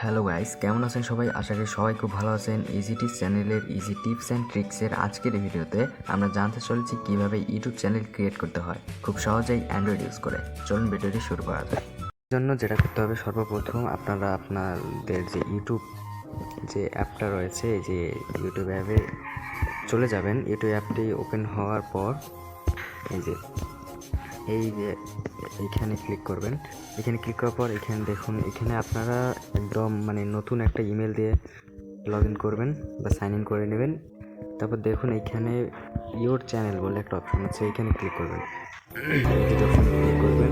Hello guys, কেমন আছেন সবাই? আশা করি সবাই খুব ভালো আছেন। ইজি টিপস চ্যানেলের ইজি টিপস অ্যান্ড ট্রিক্সের আজকের এই ভিডিওতে আমরা জানতে চলেছি কিভাবে ইউটিউব চ্যানেল ক্রিয়েট করতে হয় খুব সহজেই অ্যান্ড্রয়েড ইউজ করে। চলুন ভিডিওটি শুরু করা যায়। এর জন্য যেটা করতে হবে, সর্বপ্রথম আপনারা আপনাদের যে ইউটিউব যে অ্যাপটা রয়েছে, এই যে ইউটিউব অ্যাপে চলে যাবেন। ইউটিউব অ্যাপটি ওপেন হওয়ার পর এই যে এইখানে ক্লিক করবেন। এখানে ক্লিক করার পর এখানে দেখুন, এখানে আপনারা একদম নতুন একটা ইমেল দিয়ে লগ ইন করবেন বা সাইন ইন করে নেবেন। তারপর দেখুন এখানে ইওর চ্যানেল বলে একটা অপশন আছে, এখানে ক্লিক করবেন। ক্লিক করবেন,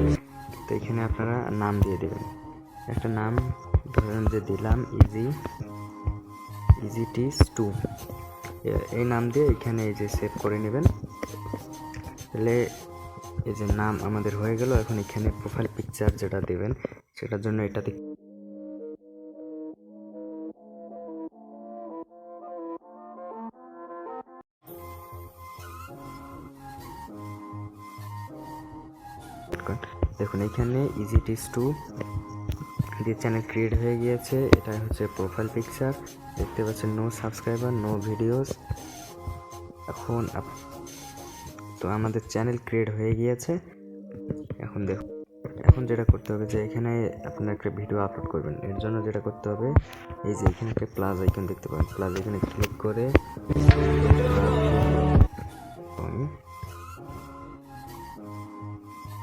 তো এখানে আপনারা নাম দিয়ে দেবেন। একটা নাম ধরেন যে দিলাম ইজি টিপস 2, এই নাম দিয়ে এখানে এই যে সেভ করে নেবেন। তাহলে এই যে নাম আমাদের হয়ে গেল। এখন এখানে প্রোফাইল পিকচার যেটা দেবেন সেটার জন্য এটাতে দেখুন এখানে ইজি টিপস 2 দিয়ে চ্যানেল ক্রিয়েট হয়ে গিয়েছে। এটা হচ্ছে প্রোফাইল পিকচার, দেখতে পাচ্ছেন নো সাবস্ক্রাইবার নো ভিডিওস। এখন তো আমাদের চ্যানেল ক্রিয়েট হয়ে গিয়েছে। এখন যেটা করতে হবে যে এখানে আপনার একটা ভিডিও আপলোড করবেন। এর জন্য যেটা করতে হবে, এই যে এখানে একটা প্লাস আইকন দেখতে পাবেন, প্লাস আইকনে ক্লিক করে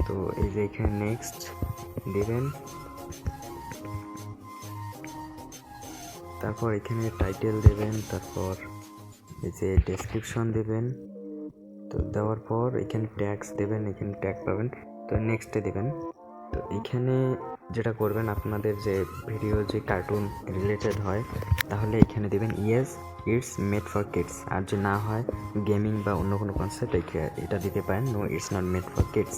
তো এই যে এখানে নেক্সট দিবেন। তারপর এখানে টাইটেল দেবেন, তারপর এই যে ডেসক্রিপশন দেবেন। তো দেওয়ার পর এখানে ট্যাগস দেবেন, এখানে ট্যাগ পাবেন, তো নেক্সটে দেবেন। তো এখানে যেটা করবেন, আপনাদের যে ভিডিও যে কার্টুন রিলেটেড হয় তাহলে এখানে দেবেন yes it's made for kids. আর যে না হয় গেমিং বা অন্য কোনো কনসেপ্ট, এটা দিতে পারেন no it's not made for kids.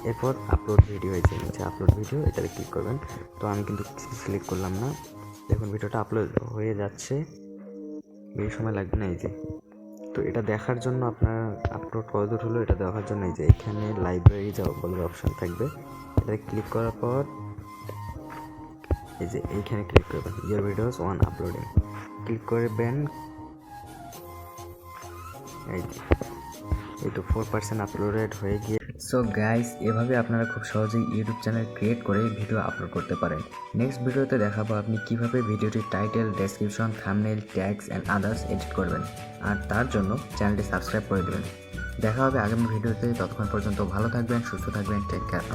এরপর আপলোড ভিডিও, এই যে আপলোড ভিডিও, এটাতে ক্লিক করবেন। তো আমি কিন্তু সিলেক্ট করলাম না। দেখুন ভিডিওটা আপলোড হয়ে যাচ্ছে, এই সময় লাগবে না। এই যে তো এটা দেখার জন্য আপনার আপলোড কতদূর হলো এটা দেখার জন্য এই যে এখানে লাইব্রেরি যাও বলে অপশান থাকবে, এটাতে ক্লিক করার পর এই যে এইখানে ক্লিক করবেন your videos one uploading, click করবেন। এই তো 4% আপলোডেড হয়ে গিয়ে। সো গাইস, এভাবে আপনারা খুব সহজেই ইউটিউব চ্যানেল ক্রিয়েট করে ভিডিও আপলোড করতে পারেন। নেক্সট ভিডিওতে দেখাবো আপনি কিভাবে ভিডিওটির title, description, thumbnail, tags and others edit করবেন। আর তার জন্য চ্যানেলটি সাবস্ক্রাইব করে দেবেন। দেখা হবে আগামী ভিডিওতে। ততক্ষণ পর্যন্ত ভালো থাকবেন, সুস্থ থাকবেন, টেক কেয়ার।